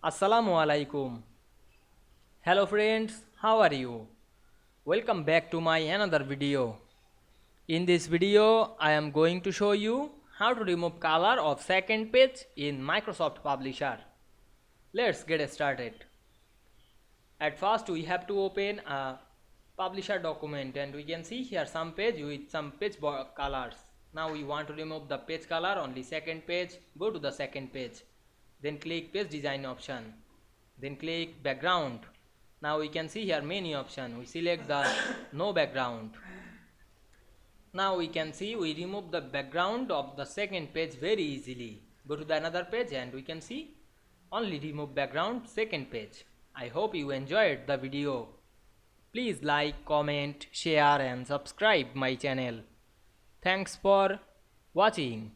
Assalamu Walaikum. Hello friends, how are you? Welcome back to my another video. In this video, I am going to show you how to remove color of second page in Microsoft Publisher. Let's get started. At first, we have to open a Publisher document and we can see here some page with some page colors. Now we want to remove the page color only second page. Go to the second page. Then click page design option. Then click background. Now we can see here many options. We select the no background. Now we can see we remove the background of the second page very easily. Go to the another page and we can see only remove background second page. I hope you enjoyed the video. Please like, comment, share and subscribe my channel. Thanks for watching.